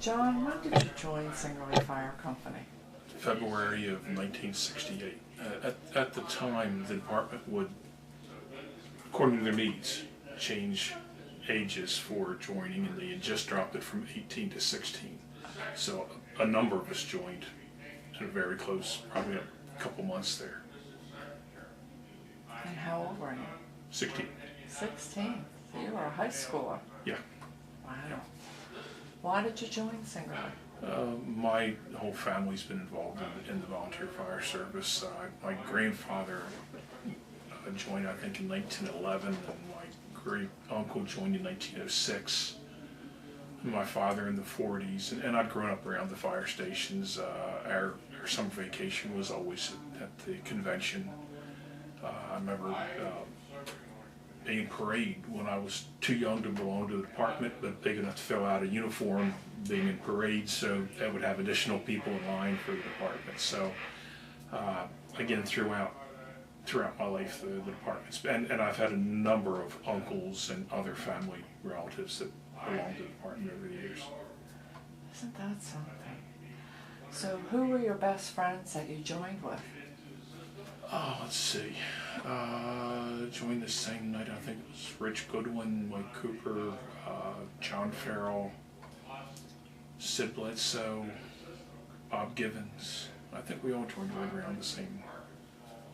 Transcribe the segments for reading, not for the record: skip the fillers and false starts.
John, when did you join Singerly Fire Company? February of 1968. At the time, the department would, according to their needs, change ages for joining, and they had just dropped it from 18 to 16. So a number of us joined, and very close, probably a couple months there. And how old were you? 16. 16. So you were a high schooler. Yeah. Wow. Why did you join Singerly? My whole family's been involved in the volunteer fire service. My grandfather joined, I think, in 1911, and my great uncle joined in 1906. My father in the 40s, and I'd grown up around the fire stations. Our summer vacation was always at the convention. I remember being in parade when I was too young to belong to the department, but big enough to fill out a uniform, being in parade, so that would have additional people in line for the department. So again, throughout my life, the department's, and I've had a number of uncles and other family relatives that belong to the department over the years. Isn't that something? So who were your best friends that you joined with? Oh, let's see. Joined the same night, I think it was Rich Goodwin, Mike Cooper, John Farrell, Sid Bledsoe, Bob Givens. I think we all joined right around the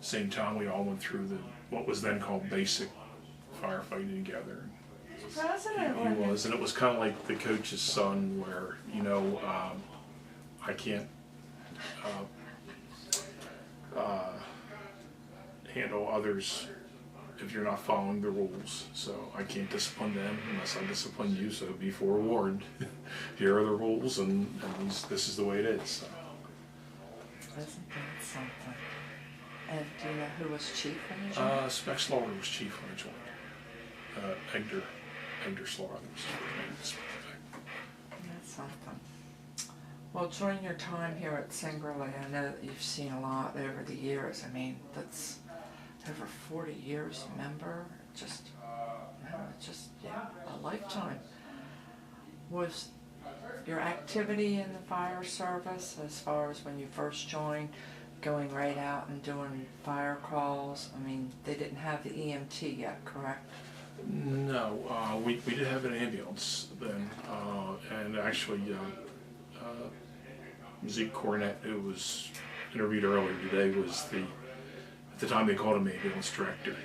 same time. We all went through what was then called basic firefighting together. President. He was, and it was kind of like the coach's son, where I can't handle others if you're not following the rules. So I can't discipline them unless I discipline you. So be forewarned. Here are the rules, and this is the way it is. So. Isn't that something? And do you know who was chief when you joined? Spec Slaughter was chief when I joined. Edgar Slaughter was his name. That's something. Well, during your time here at Singerly, I know that you've seen a lot over the years. I mean, that's over 40 years member. A lifetime. Was your activity in the fire service, as far as when you first joined, going right out and doing fire calls? I mean, they didn't have the EMT yet, correct? No, we did have an ambulance then, and actually Zeke Cornett, who was interviewed earlier today, was at the time they called him ambulance director.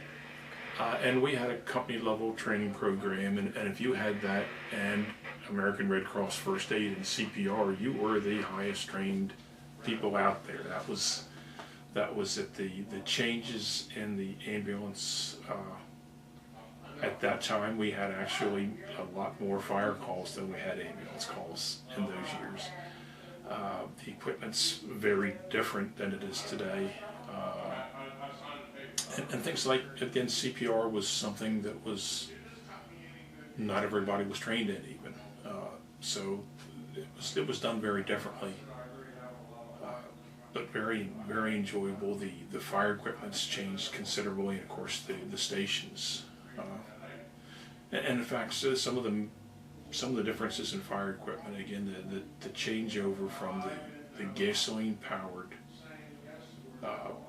And we had a company level training program, and if you had that and American Red Cross First Aid and CPR, you were the highest trained people out there. That was at the changes in the ambulance. At that time, we had actually a lot more fire calls than we had ambulance calls in those years. The equipment's very different than it is today. And things like, again, CPR was something that was, not everybody was trained in even. So it was done very differently. But very, very enjoyable. The fire equipment's changed considerably, and of course the stations. And in fact, so some of the differences in fire equipment, again, the changeover from the gasoline-powered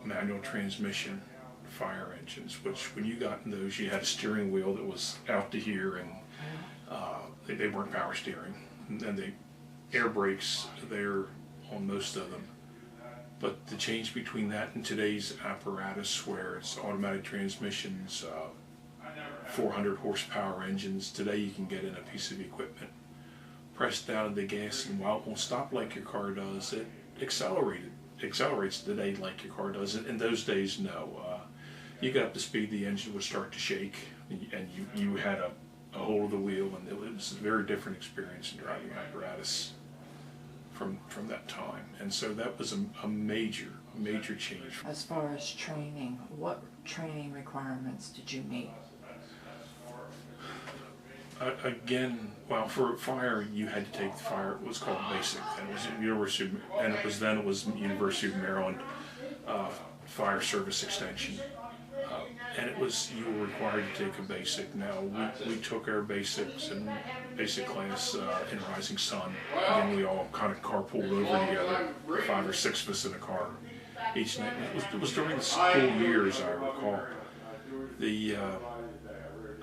manual transmission fire engines, which when you got in those, you had a steering wheel that was out to here, and they weren't power steering, and the air brakes there on most of them. But the change between that and today's apparatus, where it's automatic transmissions, 400 horsepower engines, today you can get in a piece of equipment, press down the gas, and while it won't stop like your car does, it accelerates today like your car does. In those days, no. You got up to speed, the engine would start to shake, and you had a hold of the wheel, and it was a very different experience in driving apparatus from that time. And so that was a major change. As far as training, what training requirements did you meet? Again, well, for fire, you had to take the fire. It was called basic, and it was University, and it was University of Maryland Fire Service Extension, and it was, you were required to take a basic. Now, we took our basics in basic class in Rising Sun, and then we all kind of carpooled over together, 5 or 6 of us in a car each night. It was during the school years, I recall.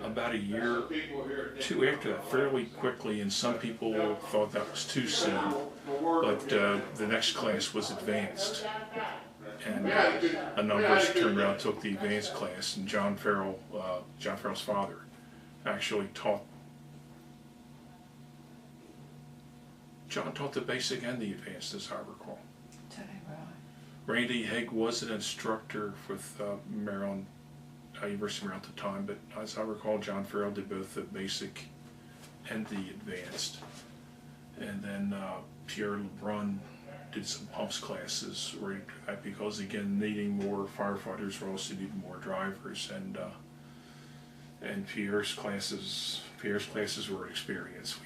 About a year or two after that, fairly quickly, and some people thought that was too soon, but the next class was advanced. And a number of us turned around and took the advanced class, and John Farrell's father actually taught. John taught the basic and the advanced, as I recall. Did he really? Randy Haig was an instructor with Maryland, University of Maryland at the time, but as I recall, John Farrell did both the basic and the advanced. And then Pierre LeBrun did some pumps classes right after that, because again, needing more firefighters, we also needed more drivers, and Pierre's classes were an experience.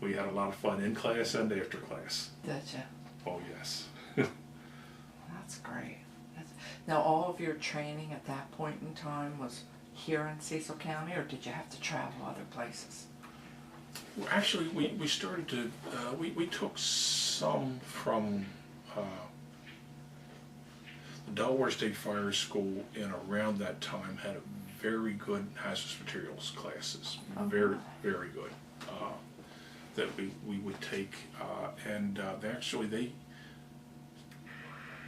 We had a lot of fun in class and after class. Did you? Oh yes. That's great. Now, all of your training at that point in time was here in Cecil County, or did you have to travel other places? Well, actually, we started to, we took some from the Delaware State Fire School, and around that time had a very good hazardous materials classes, very, very good, that we would take, and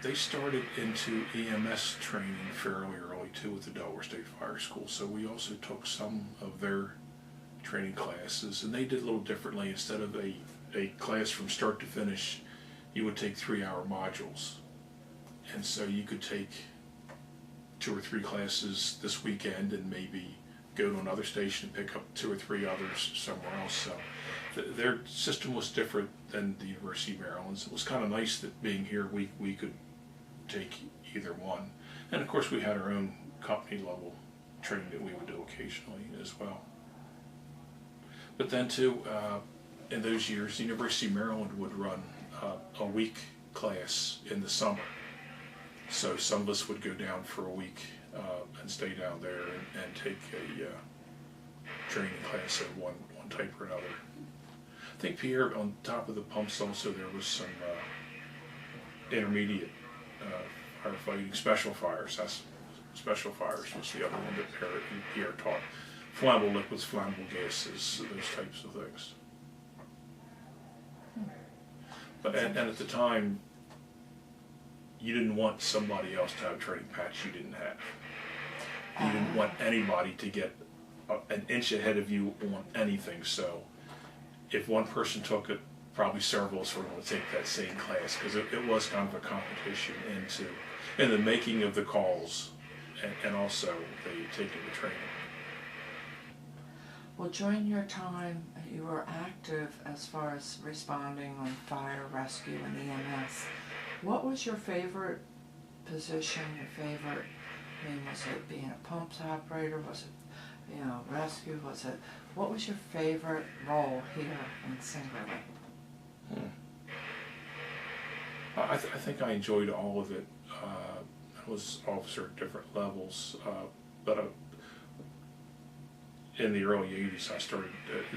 they started into EMS training fairly early too at the Delaware State Fire School, so we also took some of their training classes, and they did a little differently. Instead of a class from start to finish, you would take 3-hour modules, and so you could take 2 or 3 classes this weekend and maybe go to another station and pick up 2 or 3 others somewhere else. So their system was different than the University of Maryland's. It was kind of nice that being here we could take either one, and of course we had our own company level training that we would do occasionally as well. But then too, in those years, the University of Maryland would run a week class in the summer. So some of us would go down for a week and stay down there and take a training class of one type or another. I think, Pierre, on top of the pumps also there was some intermediate firefighting, special fires. Special fires was the other one that Pierre taught. Flammable liquids, flammable gases, those types of things. But and at the time, you didn't want somebody else to have a training patch you didn't have. You didn't want anybody to get an inch ahead of you on anything. So if one person took it, probably several of us were going to take that same class, because it was kind of a competition in the making of the calls and also the taking the training. Well, during your time, you were active as far as responding on fire, rescue, and EMS. What was your favorite position, your favorite, was it being a pumps operator, was it, rescue, what was your favorite role here in Singerly? I think I enjoyed all of it. I was officer at different levels, but in the early 80s I started,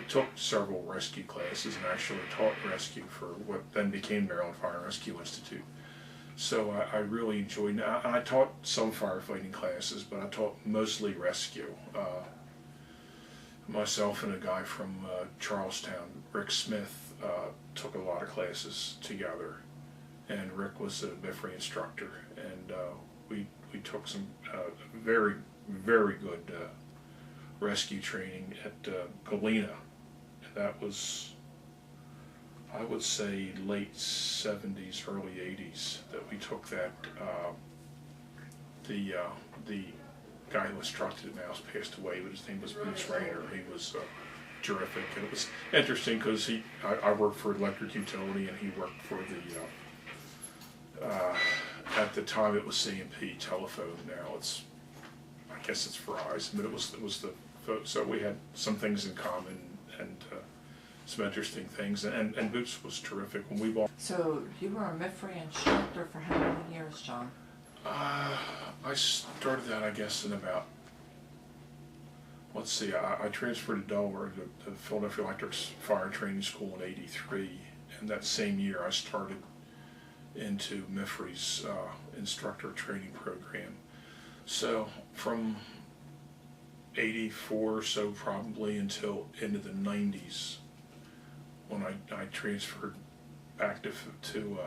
took several rescue classes and actually taught rescue for what then became Maryland Fire and Rescue Institute. So I really enjoyed it. I taught some firefighting classes, but I taught mostly rescue. Myself and a guy from Charlestown, Rick Smith, took a lot of classes together, and Rick was a MIFRE instructor, and we took some very, very good rescue training at Galena, and that was, I would say, late 70s, early 80s that we took that. The guy who instructed it now has passed away, but his name was Bruce Rayner. He was terrific, and it was interesting because I worked for electric utility and he worked for the at the time it was C&P telephone. Now I guess it's Verizon, but it was the so we had some things in common and some interesting things, and Boots was terrific when we walked. So you were a MIFRE instructor for how many years, John? I started that, I guess, in about, let's see, I transferred to Delaware to the Philadelphia Electric's fire training school in '83, and that same year I started into MIFRE's instructor training program. So from '84 or so probably until into the '90s, when I transferred back to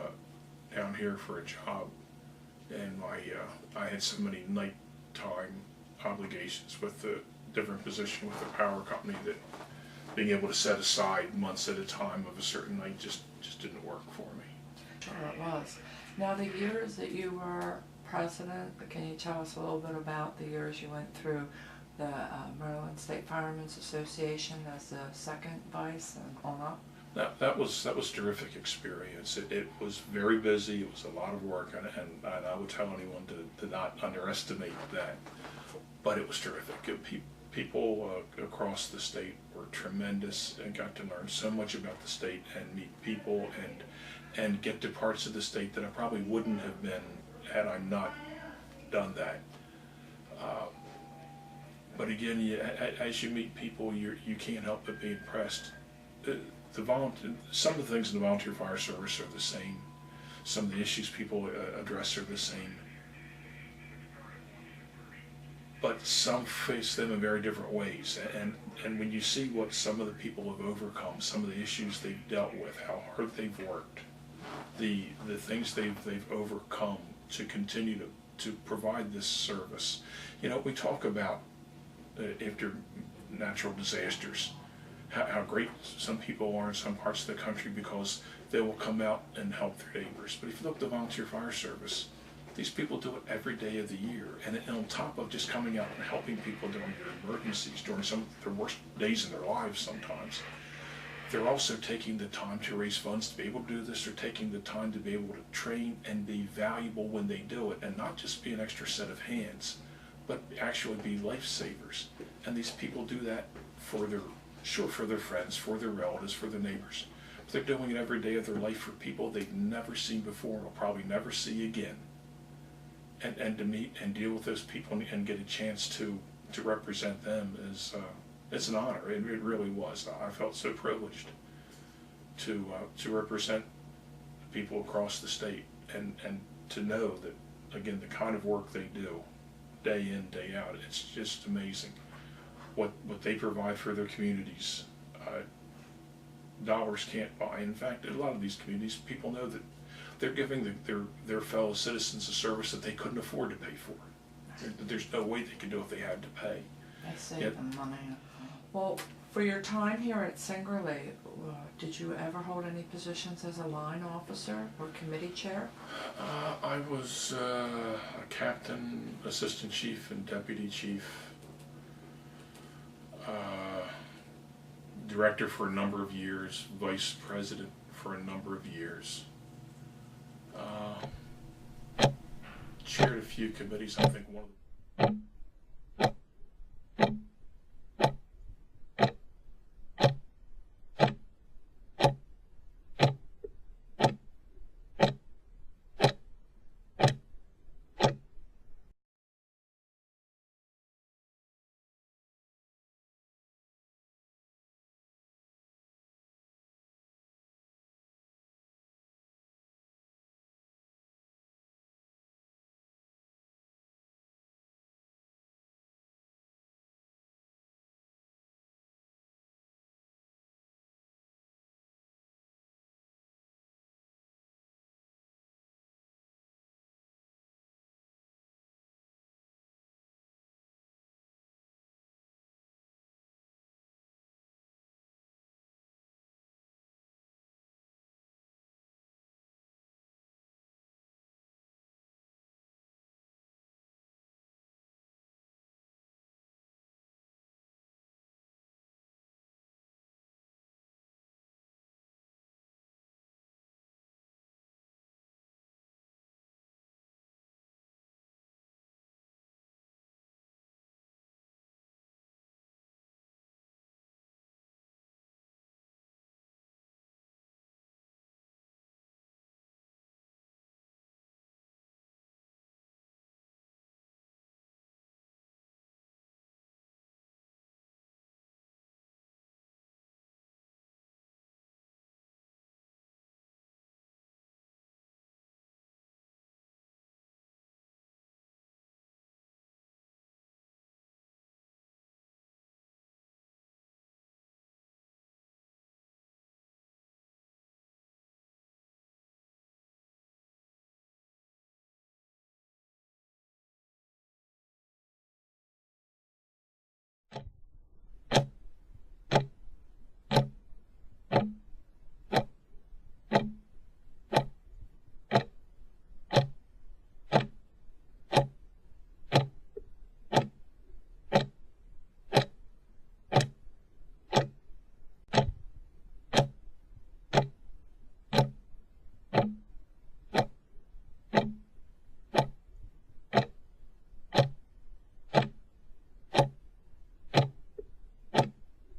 down here for a job, and I had so many nighttime obligations with the different position with the power company that being able to set aside months at a time of a certain night just didn't work for me. Sure it was. Now the years that you were president, can you tell us a little bit about the years you went through the Maryland State Firemen's Association as the second vice and on up? That was a terrific experience. It was very busy. It was a lot of work, and I would tell anyone to not underestimate that. But it was terrific. People across the state were tremendous and got to learn so much about the state and meet people and get to parts of the state that I probably wouldn't have been had I not done that. But again, as you meet people, you can't help but be impressed. Some of the things in the volunteer fire service are the same. Some of the issues people address are the same. But some face them in very different ways. And when you see what some of the people have overcome, some of the issues they've dealt with, how hard they've worked, the things they've overcome to continue to provide this service. You know, we talk about after natural disasters, how great some people are in some parts of the country because they will come out and help their neighbors. But if you look at the volunteer fire service, these people do it every day of the year. And on top of just coming out and helping people during their emergencies, during some of their worst days in their lives sometimes, they're also taking the time to raise funds to be able to do this. They're taking the time to be able to train and be valuable when they do it, and not just be an extra set of hands, but actually be lifesavers. And these people do that for their friends, for their relatives, for their neighbors. But they're doing it every day of their life for people they've never seen before and will probably never see again. And to meet and deal with those people and get a chance to represent them is it's an honor. It really was. I felt so privileged to represent people across the state and to know that, again, the kind of work they do day in, day out, it's just amazing what they provide for their communities. Dollars can't buy. In fact, in a lot of these communities, people know that they're giving their fellow citizens a service that they couldn't afford to pay for. There's no way they could do it if they had to pay. They save them money. Well, for your time here at Singerly, did you ever hold any positions as a line officer or committee chair? I was a captain, assistant chief, and deputy chief. Director for a number of years, vice president for a number of years. Chaired a few committees. I think one of the